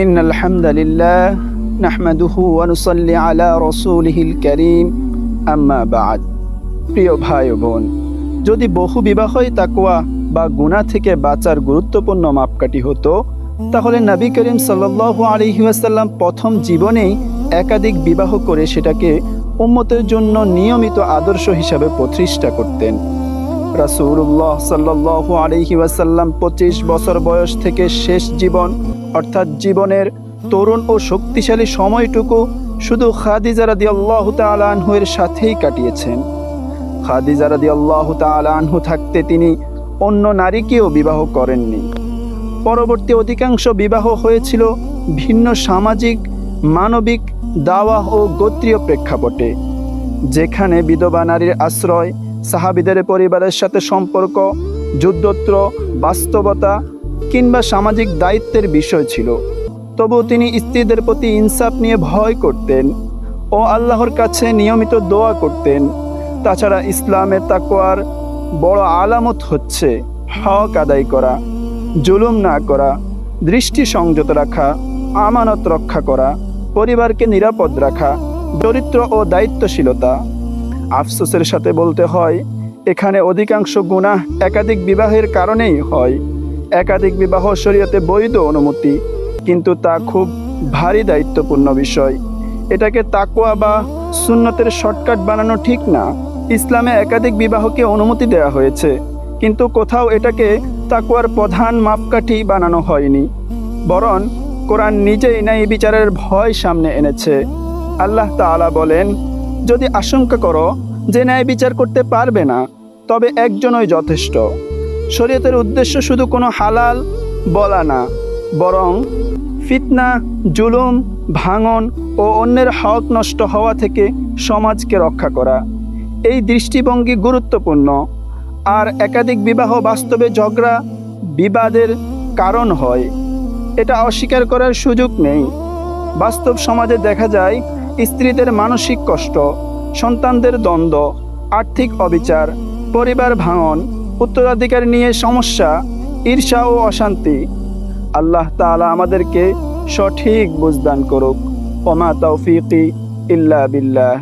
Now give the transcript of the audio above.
ইন্নাল হামদালিল্লাহ নাহমাদুহু ওয়া নুসাল্লি আলা রাসূলিহিল কারীম আম্মা বা'দ। প্রিয় ভাই ও বোন, যদি বহু বিবাহই তাকওয়া বা গুনাহ থেকে বাঁচার গুরুত্বপূর্ণ মাপকাঠি হতো, তাহলে নবী করিম সাল্লাল্লাহু আলাইহি ওয়াসাল্লাম প্রথম জীবনেই একাধিক বিবাহ করে সেটাকে উম্মতের জন্য নিয়মিত আদর্শ হিসাবে প্রতিষ্ঠা করতেন। রাসূলুল্লাহ সাল্লাল্লাহু আলাইহি ওয়াসাল্লাম 25 বছর বয়স থেকে শেষ জীবন অর্থাৎ জীবনের তরুণ ও শক্তিশালী সময়টুকু শুধু খাদিজা রাদিয়াল্লাহু তাআলা আনহুর সাথেই কাটিয়েছেন। খাদিজা রাদিয়াল্লাহু তাআলা আনহু থাকতে তিনি অন্য নারীকেও বিবাহ করেননি। পরবর্তী অধিকাংশ বিবাহ হয়েছিল ভিন্ন সামাজিক, মানবিক, দাওয়াহ ও গোত্রীয় প্রেক্ষাপটে, যেখানে বিধবা নারীর আশ্রয়, সাহাবীদের পরিবারের সাথে সম্পর্ক, যুদ্ধোত্তর বাস্তবতা কিংবা সামাজিক দায়িত্বের বিষয় ছিল। তবু তিনি স্ত্রীদের প্রতি ইনসাফ নিয়ে ভয় করতেন ও আল্লাহর কাছে নিয়মিত দোয়া করতেন। তাছাড়া ইসলামের তাকওয়ার বড় আলামত হচ্ছে হক আদায় করা, জুলুম না করা, দৃষ্টি সংযত রাখা, আমানত রক্ষা করা, পরিবারকে নিরাপদ রাখা, চরিত্র ও দায়িত্বশীলতা। আফসোসের সাথে বলতে হয়, এখানে অধিকাংশ গুনাহ একাধিক বিবাহের কারণেই হয়। একাধিক বিবাহ শরীয়তে বৈধ অনুমতি, কিন্তু তা খুব ভারী দায়িত্বপূর্ণ বিষয়। এটাকে তাকওয়া বা সুন্নতের শর্টকাট বানানো ঠিক না। ইসলামে একাধিক বিবাহকে অনুমতি দেওয়া হয়েছে, কিন্তু কোথাও এটাকে তাকওয়ার প্রধান মাপকাঠি বানানো হয়নি। বরং কোরআন নিজেই ন্যায় বিচারের ভয় সামনে এনেছে। আল্লাহ তাআলা বলেন, যদি আশঙ্কা করো যে ন্যায় বিচার করতে পারবে না, তবে একজনই যথেষ্ট। শরীয়তের উদ্দেশ্য শুধু কোনো হালাল বলা না, বরং ফিতনা, জুলুম, ভাঙন ও অন্যের হক নষ্ট হওয়া থেকে সমাজকে রক্ষা করা। এই দৃষ্টিভঙ্গি গুরুত্বপূর্ণ। আর একাধিক বিবাহ বাস্তবে ঝগড়া, বিবাদের কারণ হয়, এটা অস্বীকার করার সুযোগ নেই। বাস্তব সমাজে দেখা যায় স্ত্রীদের মানসিক কষ্ট, সন্তানদের দ্বন্দ্ব, আর্থিক অবিচার, পরিবার ভাঙন, উত্তরাধিকার নিয়ে সমস্যা, ঈর্ষা ও অশান্তি। আল্লাহ তাআলা আমাদেরকে সঠিক বুঝদান করুক। ওমা তাওফীকি ইল্লা বিল্লাহ।